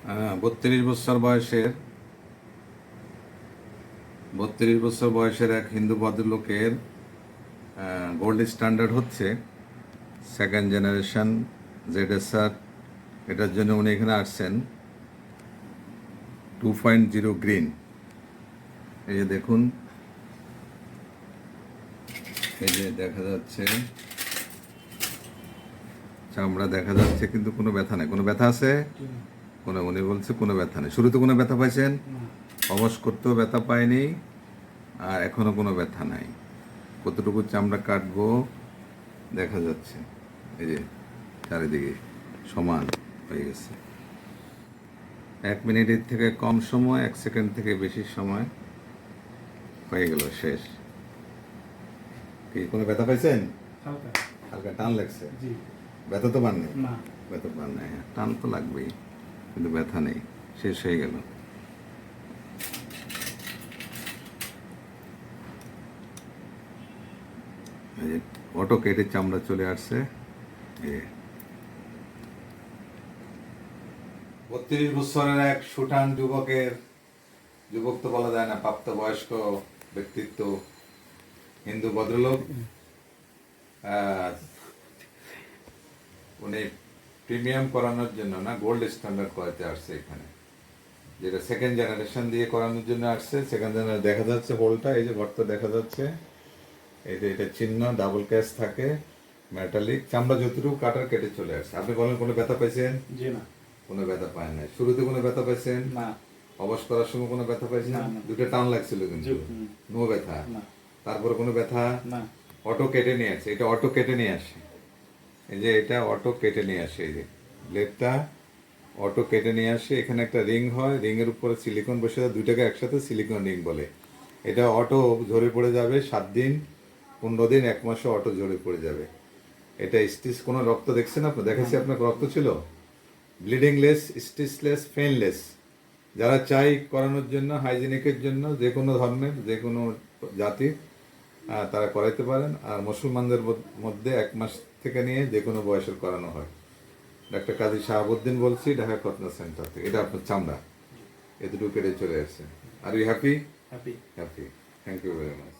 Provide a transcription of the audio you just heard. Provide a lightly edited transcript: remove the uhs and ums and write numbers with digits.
32 বছর বয়সের এক হিন্দু ভদ্রলোকের গোল্ড স্ট্যান্ডার্ড হচ্ছে সেকেন্ড জেনারেশন ZSR। এটার জন্য উনি এখানে আসছেন 2.0 গ্রিন। এই যে দেখুন, এই যে দেখা যাচ্ছে চামড়া দেখা যাচ্ছে, কিন্তু কোনো ব্যথা নেই। কোনো ব্যথা আছে? উনি বলছে কোনো ব্যথা নেই। শুরুতে কোনো ব্যথা পাইছেন? অবশ করতেও ব্যথা পায়নি, আর এখনো কোনো ব্যথা নাই। কতটুকু চামড়া কাটবো দেখা যাচ্ছে, এই যে চারিদিকে সমান হয়ে গেছে। 1 মিনিটের থেকে কম সময়, 1 সেকেন্ড থেকে বেশি সময় হয়ে গেল, শেষ। কি কোনো ব্যথা পাইছেন? হালকা টান লাগছে? ব্যথা তো পান নেই? ব্যথা পান নাই, টান তো লাগবেই, কিন্তু ব্যথা নেই, শেষ হয়ে গেল। অটো কেটে চামড়া চলে আসছে। 32 বছরের এক সুঠান যুবক তো বলা যায় না, প্রাপ্তবয়স্ক ব্যক্তিত্ব, হিন্দু ভদ্রলোক। উনি প্রিমিয়াম করানোর জন্য না, গোল্ড স্ট্যান্ডার্ড করাতে আসছে এখানে, যেটা সেকেন্ড জেনারেশন দিয়ে করানোর জন্য আসছে। সেকেন্ড জেনারেশন দেখা যাচ্ছে হোলটা, এই যে গর্ত দেখা যাচ্ছে, এটা চিহ্ন, ডাবল ক্যাশ থাকে, মেটালিক। চামড়া যতটুকু কাটার কেটে চলে আসছে। আপনি বলেন কোনো ব্যথা পাইছেন? জি না, কোনো ব্যথা পায় নাই। শুরুতে কোনো ব্যথা পাইছেন? না। অবশ করার সময় কোনো ব্যথা পাইছেন? দুটো টান লাগছিল কিন্তু নো ব্যথা। তারপরে কোনো ব্যথা? অটো কেটে নিয়ে আসে, এটা অটো কেটে নিয়ে আসে। এই যে এটা অটো কেটে নিয়ে আসে, এই যে ব্লেডটা অটো কেটে নিয়ে আসে। এখানে একটা রিং হয়, রিংয়ের উপরে সিলিকন বসে যায়, দুইটাকে একসাথে সিলিকন রিং বলে। এটা অটো ঝরে পড়ে যাবে 7 দিন, 15 দিন, 1 মাসে অটো ঝরে পড়ে যাবে। এটা স্টিচ, কোনো রক্ত দেখছেন আপনি? দেখেছি আপনার রক্ত ছিল? ব্লিডিংলেস, স্টিচলেস, পেইনলেস। যারা চাই করানোর জন্য, হাইজিনিকের জন্য, যে কোনো ধর্মের, যে কোনো জাতির, তারা করাইতে পারেন। আর মুসলমানদের মধ্যে 1 মাস থেকে নিয়ে যে কোনো বয়সের করানো হয়। ডাক্তার কাজী শাহাবুদ্দিন বলছি, ঢাকা খতনা সেন্টার থেকে। এটা আপনার চামড়া এতটুকু কেটে চলে আসছে। Are you happy? Happy. Thank you very much.